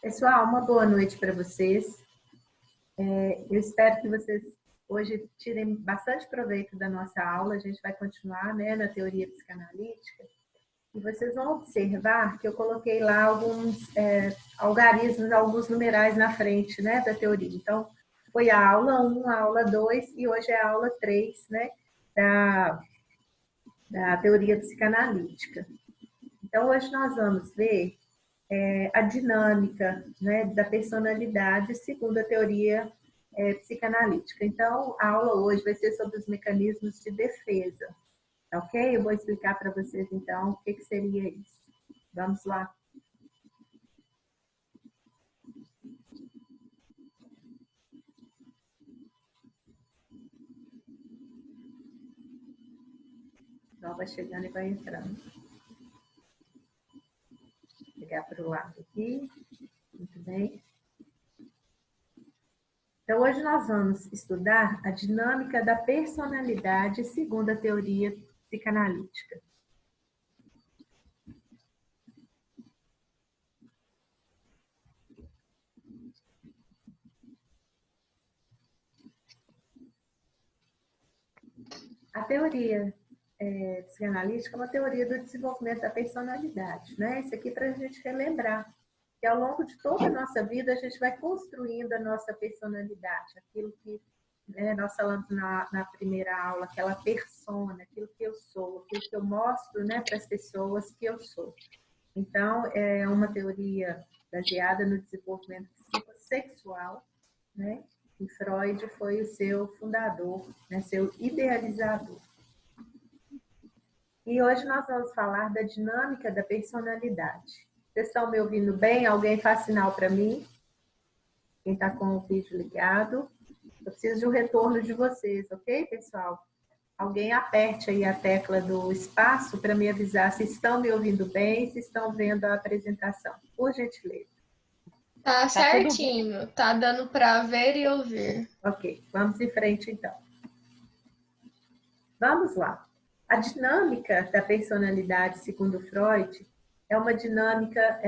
Pessoal, uma boa noite para vocês. Eu espero que vocês hoje tirem bastante proveito da nossa aula. A gente vai continuar, né, na teoria psicanalítica. E vocês vão observar que eu coloquei lá alguns algarismos, alguns numerais na frente, né, da teoria. Então, foi a aula 1, a aula 2 e hoje é a aula 3, né, da teoria psicanalítica. Então, hoje nós vamos ver a dinâmica, né, da personalidade segundo a teoria psicanalítica. Então, a aula hoje vai ser sobre os mecanismos de defesa, tá ok? Eu vou explicar para vocês, então, o que seria isso. Vamos lá. Então, vai chegando e vai entrando. Vou pegar para o lado aqui. Muito bem. Então, hoje nós vamos estudar a dinâmica da personalidade segundo a teoria psicanalítica. A teoria psicanalítica é uma teoria do desenvolvimento da personalidade, né? Isso aqui para a gente relembrar que ao longo de toda a nossa vida a gente vai construindo a nossa personalidade, aquilo que nós falamos na primeira aula, aquela persona, aquilo que eu sou, aquilo que eu mostro, né, para as pessoas que eu sou. Então, é uma teoria baseada no desenvolvimento psicossexual, né? E Freud foi o seu fundador, né, seu idealizador. E hoje nós vamos falar da dinâmica da personalidade. Vocês estão me ouvindo bem? Alguém faz sinal para mim? Quem está com o vídeo ligado? Eu preciso de um retorno de vocês, ok, pessoal? Alguém aperte aí a tecla do espaço para me avisar se estão me ouvindo bem, se estão vendo a apresentação. Por gentileza. Tá certinho, tá dando para ver e ouvir. Ok, vamos em frente então. Vamos lá. A dinâmica da personalidade, segundo Freud, é uma dinâmica,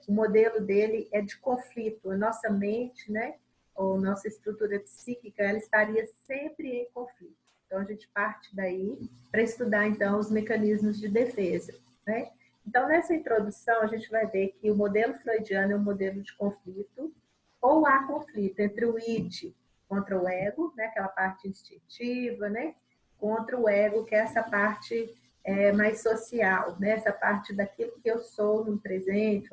o modelo dele é de conflito. A nossa mente, né, ou nossa estrutura psíquica, ela estaria sempre em conflito. Então, a gente parte daí para estudar, então, os mecanismos de defesa, né? Então, nessa introdução, a gente vai ver que o modelo freudiano é um modelo de conflito, ou há conflito entre o id contra o ego, né, aquela parte instintiva, né, contra o ego, que é essa parte mais social, né? Essa parte daquilo que eu sou no presente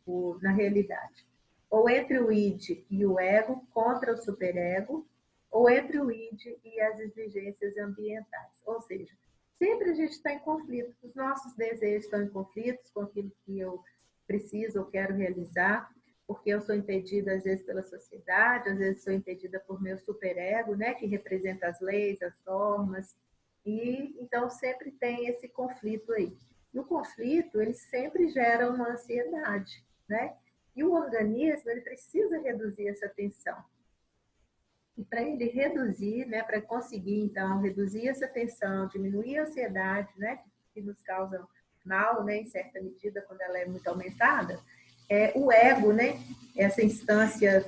ou na realidade. Ou entre o id e o ego contra o superego, ou entre o id e as exigências ambientais. Ou seja, sempre a gente está em conflito, os nossos desejos estão em conflitos com aquilo que eu preciso ou quero realizar, porque eu sou impedida, às vezes, pela sociedade, às vezes sou impedida por meu superego, né, que representa as leis, as normas, e então sempre tem esse conflito aí. E o conflito, ele sempre gera uma ansiedade, né? E o organismo, ele precisa reduzir essa tensão. E para ele reduzir, né, para conseguir, então, reduzir essa tensão, diminuir a ansiedade, né, que nos causa mal, né, em certa medida, quando ela é muito aumentada, o ego, né, essa instância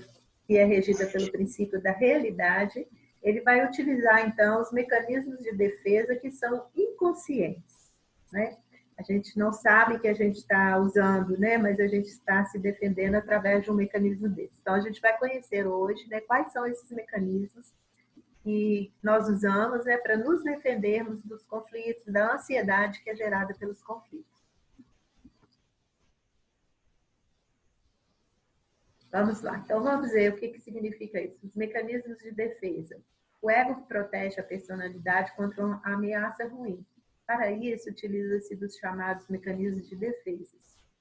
que é regida pelo princípio da realidade, ele vai utilizar, então, os mecanismos de defesa que são inconscientes, né? A gente não sabe que a gente está usando, né? Mas a gente está se defendendo através de um mecanismo desse. Então, a gente vai conhecer hoje, né, quais são esses mecanismos que nós usamos, né, para nos defendermos dos conflitos, da ansiedade que é gerada pelos conflitos. Vamos lá. Então, vamos ver o que significa isso. Os mecanismos de defesa. O ego que protege a personalidade contra uma ameaça ruim. Para isso, utiliza-se dos chamados mecanismos de defesa.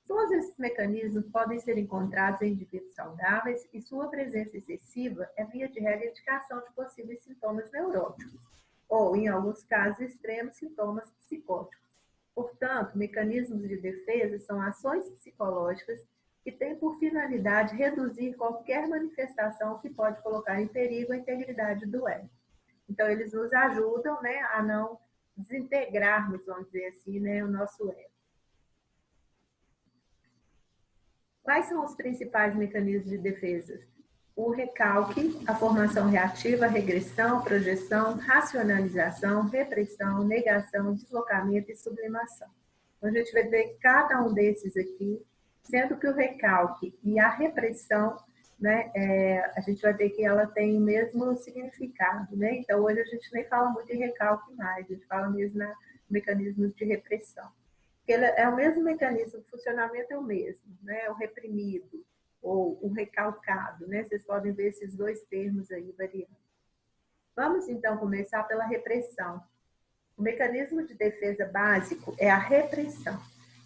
Todos esses mecanismos podem ser encontrados em indivíduos saudáveis e sua presença excessiva é, via de regra, indicação de possíveis sintomas neuróticos ou, em alguns casos extremos, sintomas psicóticos. Portanto, mecanismos de defesa são ações psicológicas que têm por finalidade reduzir qualquer manifestação que pode colocar em perigo a integridade do ego. Então, eles nos ajudam, né, a não desintegrarmos, vamos dizer assim, né, o nosso ego. Quais são os principais mecanismos de defesa? O recalque, a formação reativa, a regressão, projeção, racionalização, repressão, negação, deslocamento e sublimação. Então, a gente vai ver cada um desses aqui, sendo que o recalque e a repressão, né, a gente vai ver que ela tem o mesmo significado, né? Então, hoje a gente nem fala muito em recalque mais, a gente fala mesmo no mecanismo de repressão. Porque ele é o mesmo mecanismo, o funcionamento é o mesmo, né? O reprimido ou o recalcado, né? Vocês podem ver esses dois termos aí variando. Vamos então começar pela repressão. O mecanismo de defesa básico é a repressão.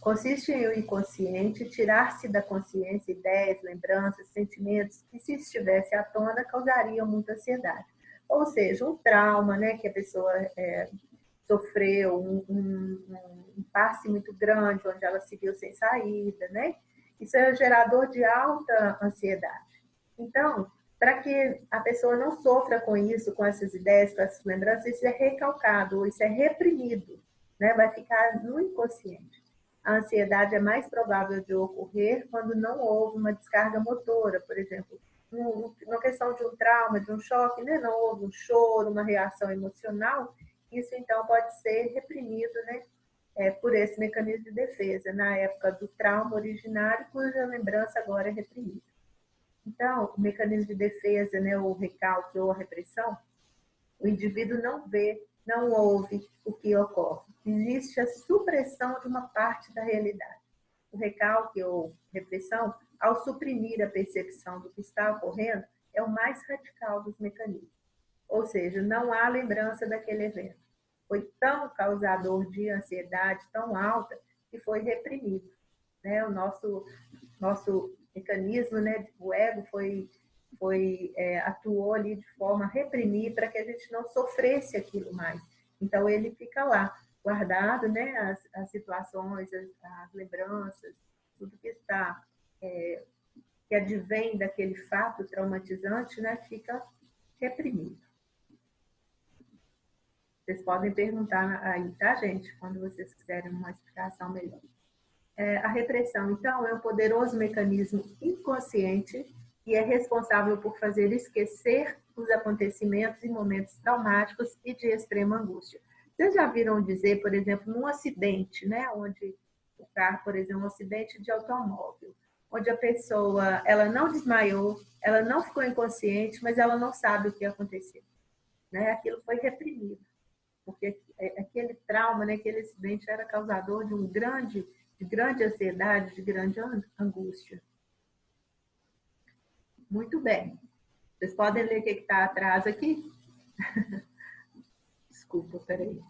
Consiste em o inconsciente tirar-se da consciência ideias, lembranças, sentimentos que, se estivesse à tona, causariam muita ansiedade. Ou seja, um trauma, né, que a pessoa sofreu, um impasse muito grande, onde ela se viu sem saída, né? Isso é gerador de alta ansiedade. Então, para que a pessoa não sofra com isso, com essas ideias, com essas lembranças, isso é recalcado, ou isso é reprimido, né? Vai ficar no inconsciente. A ansiedade é mais provável de ocorrer quando não houve uma descarga motora, por exemplo, na questão de um trauma, de um choque, né? Não houve um choro, uma reação emocional, isso então pode ser reprimido, né? Por esse mecanismo de defesa, na época do trauma originário, cuja lembrança agora é reprimida. Então, o mecanismo de defesa, né, o recalque ou a repressão, o indivíduo não vê, não ouve o que ocorre. Existe a supressão de uma parte da realidade. O recalque ou repressão, ao suprimir a percepção do que está ocorrendo, é o mais radical dos mecanismos. Ou seja, não há lembrança daquele evento. Foi tão causador de ansiedade, tão alta, que foi reprimido. Né? O nosso mecanismo, né, o ego atuou ali de forma a reprimir para que a gente não sofresse aquilo mais. Então, ele fica lá, guardado, né, as situações, as lembranças, tudo que está, que advém daquele fato traumatizante, né, fica reprimido. Vocês podem perguntar aí, tá, gente? Quando vocês quiserem uma explicação melhor. A repressão, então, é um poderoso mecanismo inconsciente e é responsável por fazer esquecer os acontecimentos e momentos traumáticos e de extrema angústia. Vocês já viram dizer, por exemplo, num acidente, né? Onde o carro, por exemplo, um acidente de automóvel, onde a pessoa, ela não desmaiou, ela não ficou inconsciente, mas ela não sabe o que aconteceu. Né? Aquilo foi reprimido. Porque aquele trauma, né, aquele acidente era causador de grande ansiedade, de grande angústia. Muito bem. Vocês podem ler o que está atrás aqui? Desculpa, peraí.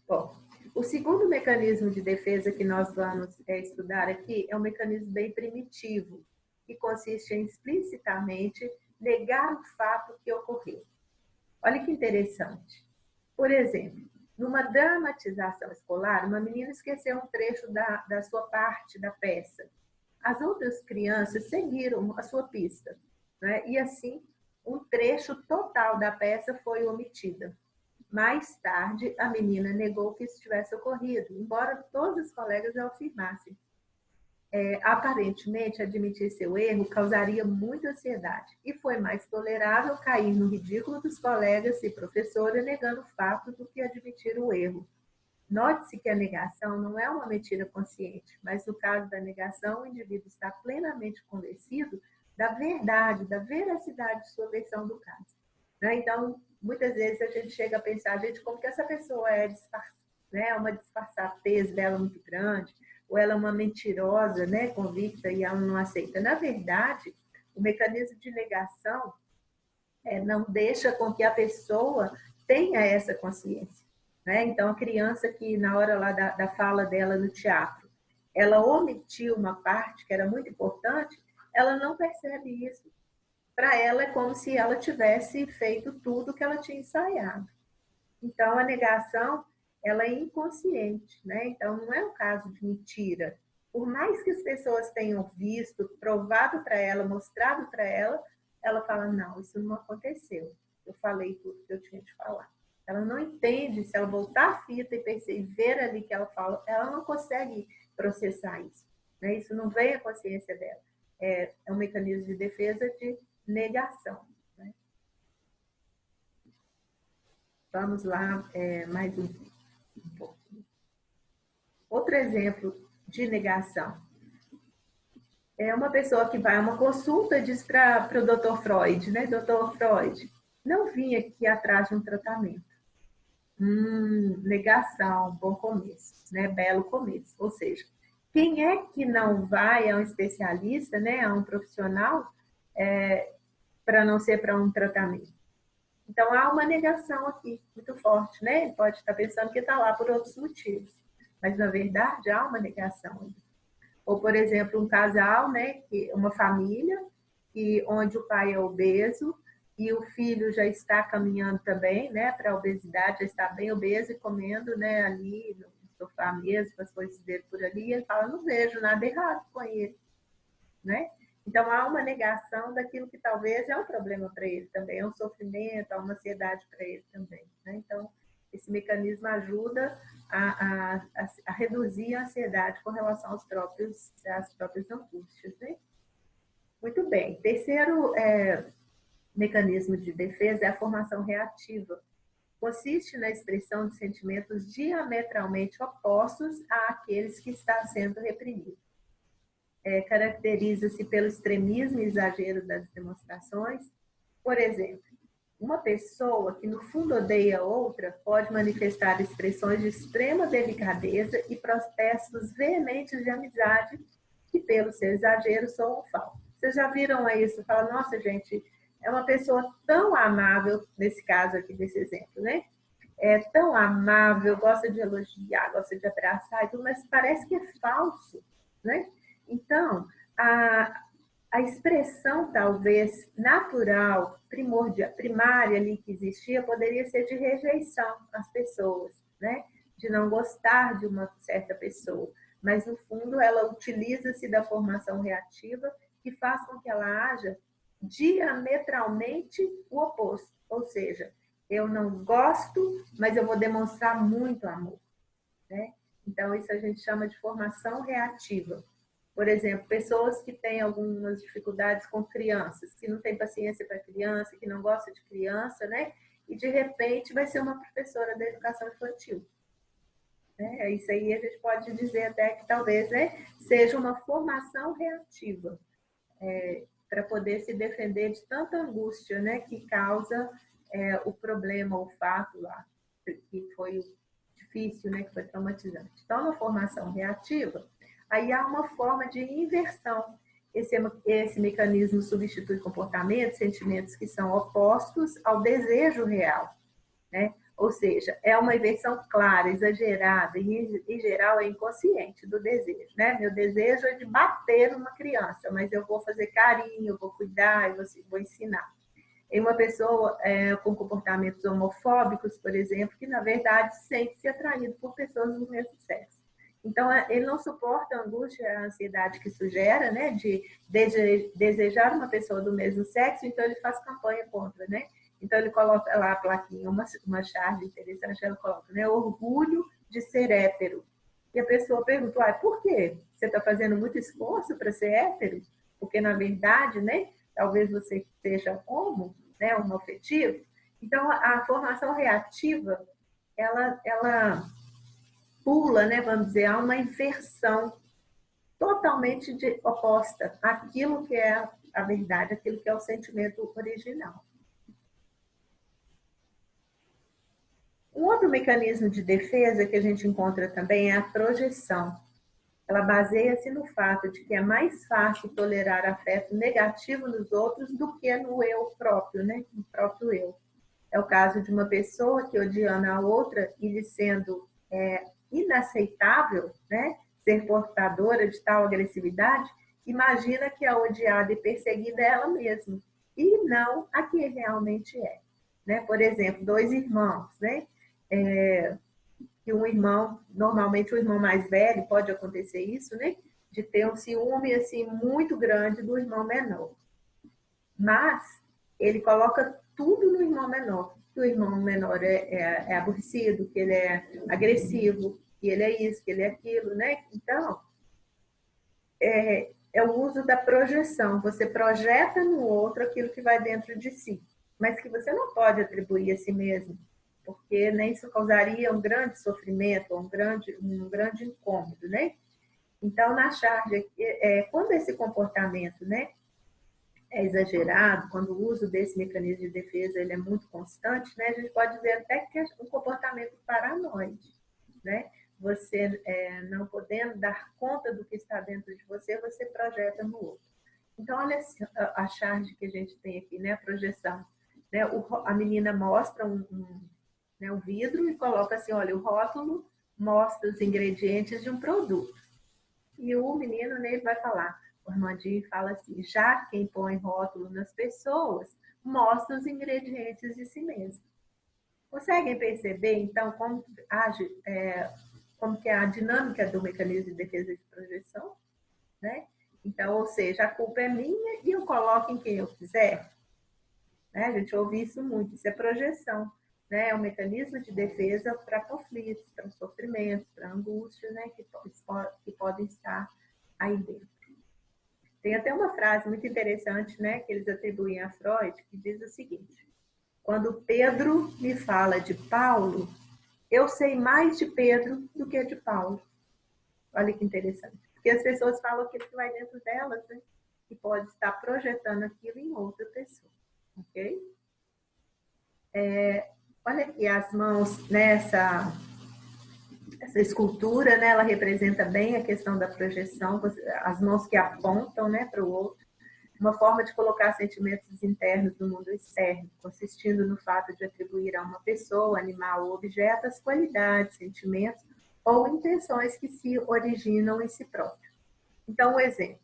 Bom, o segundo mecanismo de defesa que nós vamos estudar aqui é um mecanismo bem primitivo, que consiste em explicitamente negar o fato que ocorreu. Olha que interessante. Por exemplo, numa dramatização escolar, uma menina esqueceu um trecho da sua parte da peça. As outras crianças seguiram a sua pista, né? E assim, um trecho total da peça foi omitida. Mais tarde, a menina negou que isso tivesse ocorrido, embora todos os colegas a afirmassem. Aparentemente, admitir seu erro causaria muita ansiedade e foi mais tolerável cair no ridículo dos colegas e professora negando o fato do que admitir o erro. Note-se que a negação não é uma mentira consciente, mas no caso da negação, o indivíduo está plenamente convencido da verdade, da veracidade de sua versão do caso. Né? Então, muitas vezes a gente chega a pensar, gente, como que essa pessoa né? Uma disfarçatez dela muito grande, ou ela é uma mentirosa, né, convicta, e ela não aceita. Na verdade, o mecanismo de negação não deixa com que a pessoa tenha essa consciência. Né? Então, a criança que, na hora lá da fala dela no teatro, ela omitiu uma parte que era muito importante, ela não percebe isso. Para ela, é como se ela tivesse feito tudo que ela tinha ensaiado. Então, a negação, ela é inconsciente, né? Então, não é um caso de mentira. Por mais que as pessoas tenham visto, provado para ela, mostrado para ela, ela fala, não, isso não aconteceu. Eu falei tudo que eu tinha de falar. Ela não entende, se ela voltar a fita e perceber ali que ela fala, ela não consegue processar isso. Né? Isso não vem à consciência dela. É um mecanismo de defesa de negação. Né? Vamos lá, mais um pouco. Outro exemplo de negação. É uma pessoa que vai a uma consulta e diz para o Dr. Freud, né? Dr. Freud, não vim aqui atrás de um tratamento. Negação, bom começo, né? Belo começo. Ou seja, quem é que não vai a um especialista, né? A um profissional, para não ser para um tratamento? Então, há uma negação aqui, muito forte, né? Ele pode estar pensando que está lá por outros motivos. Mas, na verdade, há uma negação. Ou, por exemplo, um casal, né? Uma família, onde o pai é obeso, e o filho já está caminhando também, né, para a obesidade, já está bem obeso e comendo, né, ali no sofá mesmo, as coisas dele por ali, e ele fala, não vejo nada errado com ele, né? Então, há uma negação daquilo que talvez é um problema para ele também, é um sofrimento, é uma ansiedade para ele também, né? Então, esse mecanismo ajuda a reduzir a ansiedade com relação às próprias angústias, né? Muito bem. Terceiro mecanismo de defesa é a formação reativa. Consiste na expressão de sentimentos diametralmente opostos àqueles que está sendo reprimido. Caracteriza-se pelo extremismo e exagero das demonstrações. Por exemplo, uma pessoa que no fundo odeia outra pode manifestar expressões de extrema delicadeza e protestos veementes de amizade que, pelo seu exagero, soam falsos. Vocês já viram isso? Fala, nossa, gente, é uma pessoa tão amável, nesse caso aqui, desse exemplo, né? É tão amável, gosta de elogiar, gosta de abraçar e tudo, mas parece que é falso, né? Então, a expressão talvez natural, primordial, primária ali que existia, poderia ser de rejeição às pessoas, né? De não gostar de uma certa pessoa. Mas, no fundo, ela utiliza-se da formação reativa que faz com que ela haja diametralmente o oposto. Ou seja, eu não gosto, mas eu vou demonstrar muito amor, né? Então, isso a gente chama de formação reativa. Por exemplo, pessoas que têm algumas dificuldades com crianças, que não têm paciência para criança, que não gosta de criança, né? E, de repente, vai ser uma professora da educação infantil. Né? Isso aí a gente pode dizer até que talvez, né, seja uma formação reativa, para poder se defender de tanta angústia, né, que causa o problema, o fato lá, que foi difícil, né, que foi traumatizante. Então, uma formação reativa, aí há uma forma de inversão. Esse mecanismo substitui comportamentos, sentimentos que são opostos ao desejo real, né? Ou seja, é uma inversão clara, exagerada e, em geral, é inconsciente do desejo, né? Meu desejo é de bater numa criança, mas eu vou fazer carinho, eu vou cuidar, eu vou ensinar. Em uma pessoa com comportamentos homofóbicos, por exemplo, que, na verdade, sente-se atraído por pessoas do mesmo sexo. Então, ele não suporta a angústia, a ansiedade que isso gera, né? De desejar uma pessoa do mesmo sexo, então ele faz campanha contra, né? Então, ele coloca lá a plaquinha, uma charge interessante, ela coloca, né? Orgulho de ser hétero. E a pessoa pergunta, por quê? Você está fazendo muito esforço para ser hétero? Porque, na verdade, né? Talvez você seja homo, né? Homoafetivo. Então, a formação reativa, ela pula, né? Vamos dizer, há uma inversão totalmente oposta àquilo que é a verdade, aquilo que é o sentimento original. Um outro mecanismo de defesa que a gente encontra também é a projeção. Ela baseia-se no fato de que é mais fácil tolerar afeto negativo nos outros do que no eu próprio, né? No próprio eu. É o caso de uma pessoa que, odiando a outra e lhe sendo inaceitável, né? Ser portadora de tal agressividade, imagina que a odiada e perseguida é ela mesma, e não a que realmente é. Né? Por exemplo, dois irmãos, né? Que um irmão, normalmente o irmão mais velho, pode acontecer isso, né? De ter um ciúme assim, muito grande do irmão menor. Mas ele coloca tudo no irmão menor. que o irmão menor é aborrecido, que ele é agressivo, que ele é isso, que ele é aquilo, né? Então, é o uso da projeção. Você projeta no outro aquilo que vai dentro de si, mas que você não pode atribuir a si mesmo, porque nem isso causaria um grande sofrimento, um grande incômodo, né? Então, na charge, quando esse comportamento, né, é exagerado, quando o uso desse mecanismo de defesa ele é muito constante, né, a gente pode ver até que é um comportamento paranoide, né? Você não podendo dar conta do que está dentro de você, você projeta no outro. Então, olha a charge que a gente tem aqui, né? A projeção. Né? A menina mostra um vidro e coloca assim, olha, o rótulo mostra os ingredientes de um produto. E o menino, né, ele vai falar, o Armandinho fala assim, já quem põe rótulo nas pessoas, mostra os ingredientes de si mesmo. Conseguem perceber, então, como age, como que é a dinâmica do mecanismo de defesa de projeção? Né? Então, ou seja, a culpa é minha e eu coloco em quem eu quiser. Né? A gente ouve isso muito, isso é projeção. Né? É um mecanismo de defesa para conflitos, para sofrimentos, para angústias, né? que podem estar aí dentro. Tem até uma frase muito interessante, né, que eles atribuem a Freud, que diz o seguinte: quando Pedro me fala de Paulo, eu sei mais de Pedro do que de Paulo. Olha que interessante. Porque as pessoas falam aquilo que vai dentro delas, né? E pode estar projetando aquilo em outra pessoa. Ok? Olha aqui as mãos nessa essa escultura, né? Ela representa bem a questão da projeção, as mãos que apontam, né, para o outro. Uma forma de colocar sentimentos internos no mundo externo, consistindo no fato de atribuir a uma pessoa, animal ou objeto as qualidades, sentimentos ou intenções que se originam em si próprio. Então, um exemplo,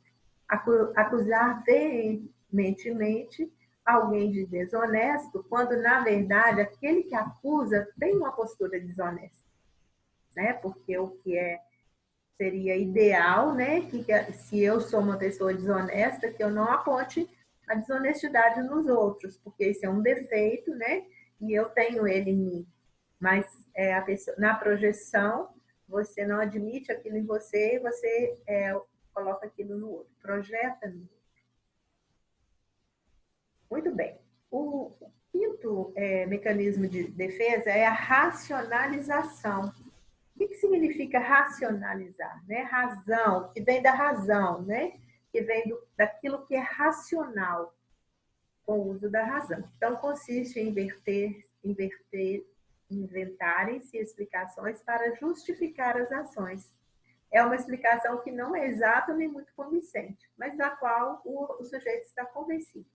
acusar veementemente alguém de desonesto, quando, na verdade, aquele que acusa tem uma postura desonesta, né? Porque o que seria ideal, né, que se eu sou uma pessoa desonesta, que eu não aponte a desonestidade nos outros, porque isso é um defeito, né, e eu tenho ele em mim. Mas a pessoa, na projeção, você não admite aquilo em você, você coloca aquilo no outro, projeta no outro. Muito bem. O quinto mecanismo de defesa é a racionalização. O que significa racionalizar? Né? Razão, que vem da razão, né? Que vem daquilo que é racional, com o uso da razão. Então, consiste em inventarem-se explicações para justificar as ações. É uma explicação que não é exata nem muito convincente, mas da qual o sujeito está convencido.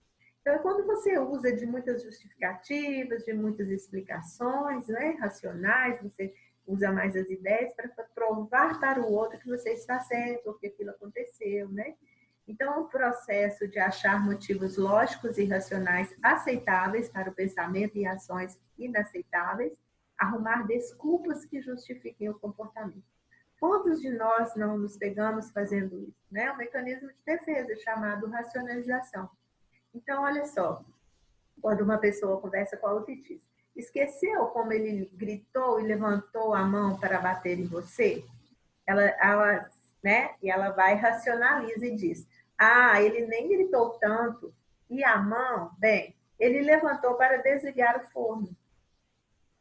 Então, quando você usa de muitas justificativas, de muitas explicações, né, racionais, você usa mais as ideias para provar para o outro que você está certo, ou que aquilo aconteceu, né? Então, é um processo de achar motivos lógicos e racionais aceitáveis para o pensamento e ações inaceitáveis, arrumar desculpas que justifiquem o comportamento. Quantos de nós não nos pegamos fazendo isso? Né? É um mecanismo de defesa chamado racionalização. Então, olha só, quando uma pessoa conversa com a outra e diz, esqueceu como ele gritou e levantou a mão para bater em você? Né? E ela vai racionaliza e diz, ele nem gritou tanto. E a mão, bem, ele levantou para desligar o forno.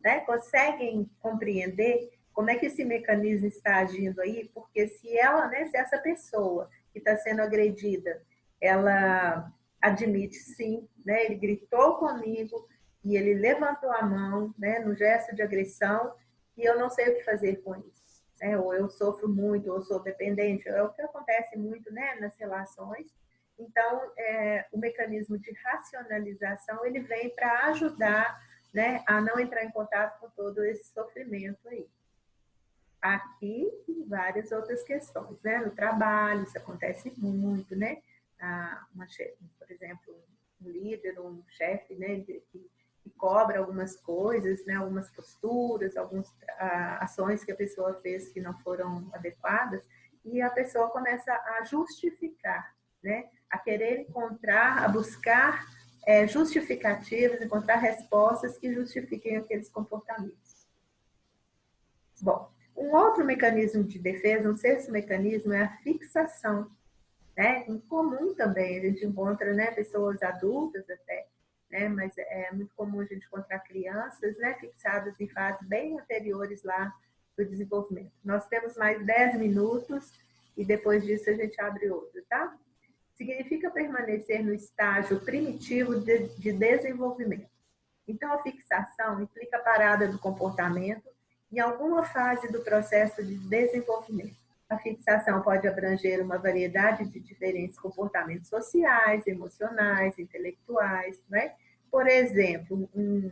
Né? Conseguem compreender como é que esse mecanismo está agindo aí? Porque se ela, né, se essa pessoa que está sendo agredida, ela admite sim, né, ele gritou comigo e ele levantou a mão, né, no gesto de agressão, e eu não sei o que fazer com isso, né? Ou eu sofro muito, ou sou dependente, é o que acontece muito, né, nas relações. Então, o mecanismo de racionalização, ele vem para ajudar, né, a não entrar em contato com todo esse sofrimento aí. Aqui e várias outras questões, né? No trabalho, isso acontece muito, né? Por exemplo, um líder, um chefe, né, que cobra algumas coisas, né, algumas posturas, algumas ações que a pessoa fez que não foram adequadas, e a pessoa começa a justificar, né, a querer encontrar, a buscar justificativas, encontrar respostas que justifiquem aqueles comportamentos. Bom, um outro mecanismo de defesa, um sexto mecanismo, é a fixação. Né? Em comum também, a gente encontra, né, pessoas adultas até, né, mas é muito comum a gente encontrar crianças, né, fixadas em fases bem anteriores lá do desenvolvimento. Nós temos mais 10 minutos e depois disso a gente abre outro, tá? Significa permanecer no estágio primitivo de desenvolvimento. Então, a fixação implica a parada do comportamento em alguma fase do processo de desenvolvimento. A fixação pode abranger uma variedade de diferentes comportamentos sociais, emocionais, intelectuais, né? Por exemplo, um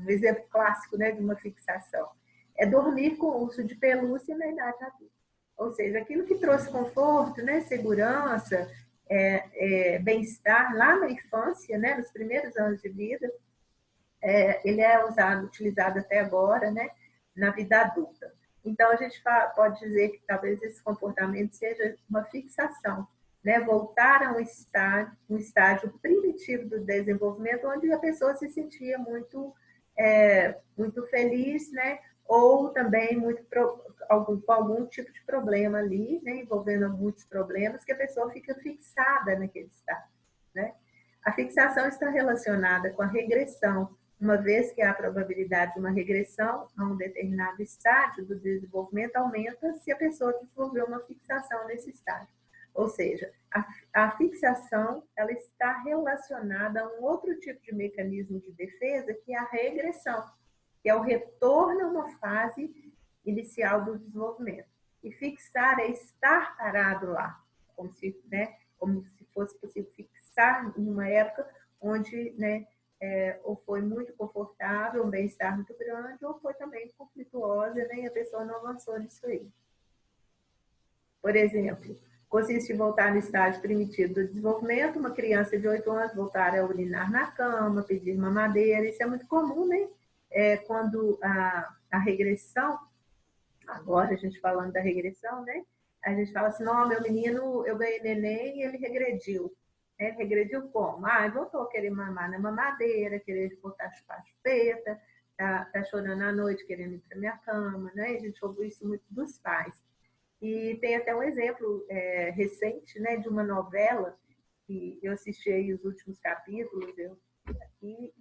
exemplo clássico, né, de uma fixação é dormir com uso de pelúcia na idade adulta. Ou seja, aquilo que trouxe conforto, né, segurança, bem-estar lá na infância, né, nos primeiros anos de vida, ele é utilizado até agora, né, na vida adulta. Então, a gente pode dizer que talvez esse comportamento seja uma fixação, né? Voltar a um estágio primitivo do desenvolvimento, onde a pessoa se sentia muito feliz, né? Ou também com algum tipo de problema ali, né? Envolvendo muitos problemas, que a pessoa fica fixada naquele estado, né? A fixação está relacionada com a regressão, uma vez que a probabilidade de uma regressão a um determinado estágio do desenvolvimento aumenta se a pessoa desenvolveu uma fixação nesse estágio. Ou seja, a fixação ela está relacionada a um outro tipo de mecanismo de defesa, que é a regressão, que é o retorno a uma fase inicial do desenvolvimento. E fixar é estar parado lá, como se fosse possível fixar em uma época onde, né, ou foi muito confortável, um bem-estar muito grande, ou foi também conflituosa, né, e a pessoa não avançou nisso aí. Por exemplo, consiste em voltar no estágio primitivo do desenvolvimento, uma criança de 8 anos voltar a urinar na cama, pedir mamadeira, isso é muito comum, né? Quando a regressão, agora a gente falando da regressão, né? A gente fala assim, não, meu menino, eu ganhei neném e ele regrediu. Regrediu como? Voltou a querer mamar na mamadeira, querer botar chupar chupeta, tá chorando à noite, querendo ir para minha cama, né? A gente ouve isso muito dos pais. E tem até um exemplo recente, né, de uma novela que eu assisti aí os últimos capítulos, e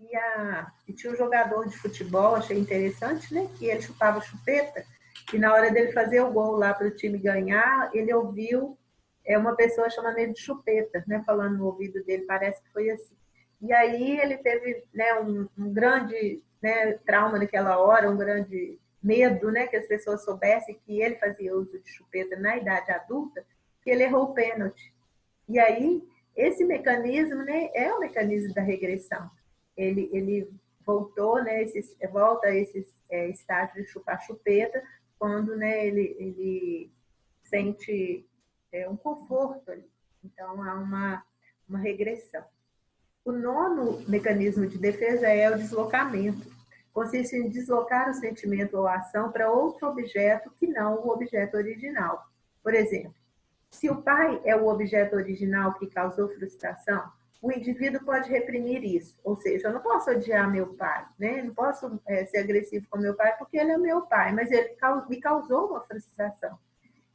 tinha um jogador de futebol, achei interessante, né, que ele chupava chupeta, e na hora dele fazer o gol lá para o time ganhar, ele ouviu uma pessoa chamando ele de chupeta, né, falando no ouvido dele, parece que foi assim. E aí ele teve, né, um grande, né, trauma naquela hora, um grande medo, né, que as pessoas soubessem que ele fazia uso de chupeta na idade adulta, que ele errou o pênalti. E aí, esse mecanismo, né, é o mecanismo da regressão. Ele voltou, né, volta a esse estágio de chupar chupeta, quando, né, ele sente um conforto ali. Então, há uma regressão. O nono mecanismo de defesa é o deslocamento. Consiste em deslocar o sentimento ou a ação para outro objeto que não o objeto original. Por exemplo, se o pai é o objeto original que causou frustração, o indivíduo pode reprimir isso. Ou seja, eu não posso odiar meu pai, né? Não posso ser agressivo com meu pai porque ele é meu pai, mas ele me causou uma frustração.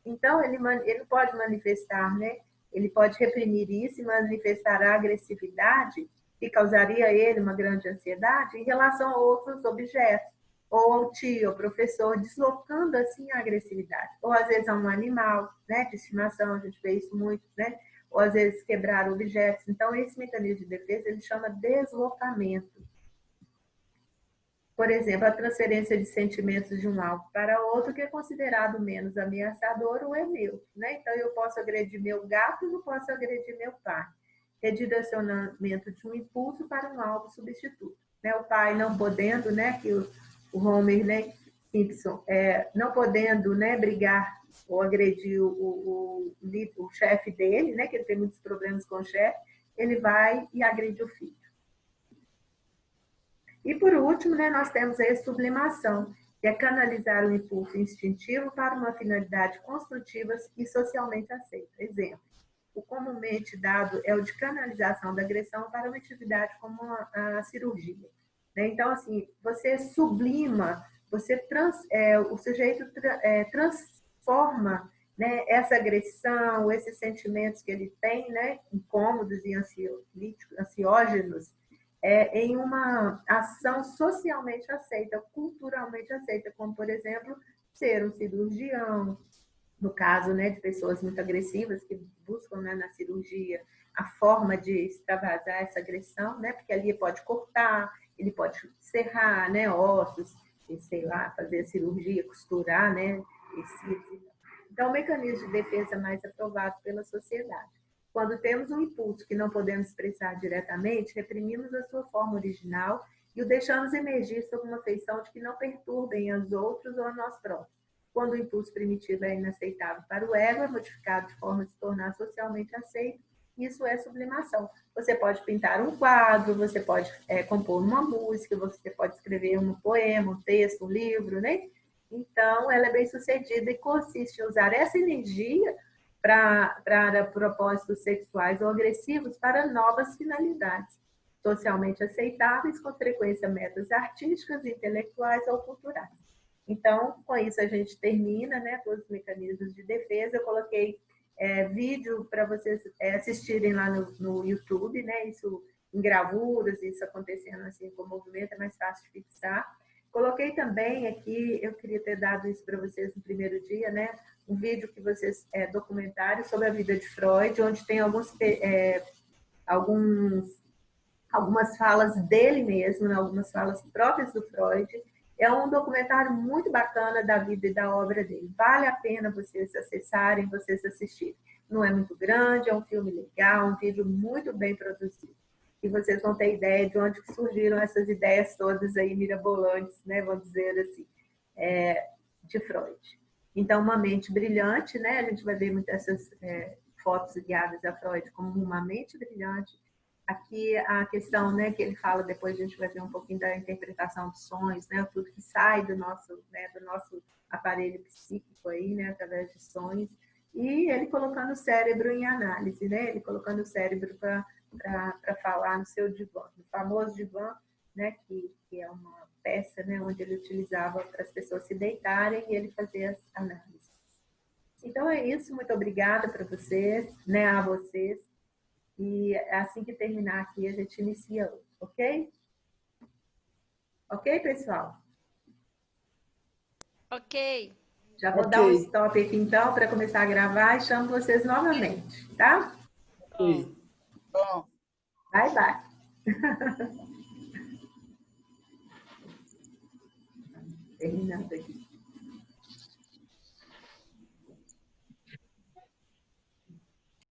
Então, ele pode manifestar, né? Ele pode reprimir isso e manifestar a agressividade que causaria a ele uma grande ansiedade em relação a outros objetos, ou ao tio, ao professor, deslocando assim a agressividade. Ou às vezes a um animal, né, de estimação, a gente vê isso muito, né? Ou às vezes quebrar objetos. Então, esse mecanismo de defesa, ele chama deslocamento. Por exemplo, a transferência de sentimentos de um alvo para outro que é considerado menos ameaçador ou é meu, né? Então, eu posso agredir meu gato e não posso agredir meu pai. Redirecionamento de um impulso para um alvo substituto. Né? O pai não podendo, né, que o Homer, né, Simpson, não podendo, né, brigar ou agredir o chefe dele, né, que ele tem muitos problemas com o chefe, ele vai e agride o filho. E por último, né, nós temos a sublimação, que é canalizar o impulso instintivo para uma finalidade construtiva e socialmente aceita. Exemplo, o comumente dado é o de canalização da agressão para uma atividade como a cirurgia. Né? Então, assim, você sublima, o sujeito transforma, né, essa agressão, esses sentimentos que ele tem, né, incômodos e ansiógenos, em uma ação socialmente aceita, culturalmente aceita, como, por exemplo, ser um cirurgião, no caso, né, de pessoas muito agressivas que buscam, né, na cirurgia a forma de extravasar essa agressão, né, porque ali pode cortar, ele pode serrar, né, ossos, sei lá, fazer a cirurgia, costurar, né, tecidos. Então, o mecanismo de defesa mais aprovado pela sociedade. Quando temos um impulso que não podemos expressar diretamente, reprimimos a sua forma original e o deixamos emergir sob uma feição de que não perturbem aos outros ou a nós próprios. Quando o impulso primitivo é inaceitável para o ego, é modificado de forma a se tornar socialmente aceito. Isso é sublimação. Você pode pintar um quadro, você pode compor uma música, você pode escrever um poema, um texto, um livro, né? Então, ela é bem sucedida e consiste em usar essa energia para propósitos sexuais ou agressivos para novas finalidades, socialmente aceitáveis, com frequência metas artísticas, intelectuais ou culturais. Então, com isso a gente termina, né, todos os mecanismos de defesa. Eu coloquei vídeo para vocês assistirem lá no YouTube, né, isso em gravuras, isso acontecendo assim com o movimento, é mais fácil de fixar. Coloquei também aqui, eu queria ter dado isso para vocês no primeiro dia, né, um vídeo que vocês, documentário sobre a vida de Freud, onde tem algumas falas dele mesmo, né, algumas falas próprias do Freud. É um documentário muito bacana da vida e da obra dele. Vale a pena vocês acessarem, vocês assistirem. Não é muito grande, é um filme legal, um vídeo muito bem produzido. E vocês vão ter ideia de onde surgiram essas ideias todas aí mirabolantes, né, vamos dizer assim, de Freud. Então, uma mente brilhante, né? A gente vai ver muitas essas fotos guiadas a Freud como uma mente brilhante. Aqui a questão, né, que ele fala, depois a gente vai ver um pouquinho da interpretação dos sonhos, né, tudo que sai do nosso aparelho psíquico aí, né, através de sonhos, e ele colocando o cérebro em análise, né, ele colocando o cérebro para falar no seu divã, no famoso divã, né, que é uma peça, né, onde ele utilizava para as pessoas se deitarem e ele fazia as análises. Então é isso, muito obrigada para vocês, né, a vocês. E assim que terminar aqui, a gente inicia outro, ok? Ok, pessoal? Ok. Já vou dar um stop aqui, então, para começar a gravar e chamo vocês novamente, tá? Ok. Bom. Bye, bye. Terminando aqui.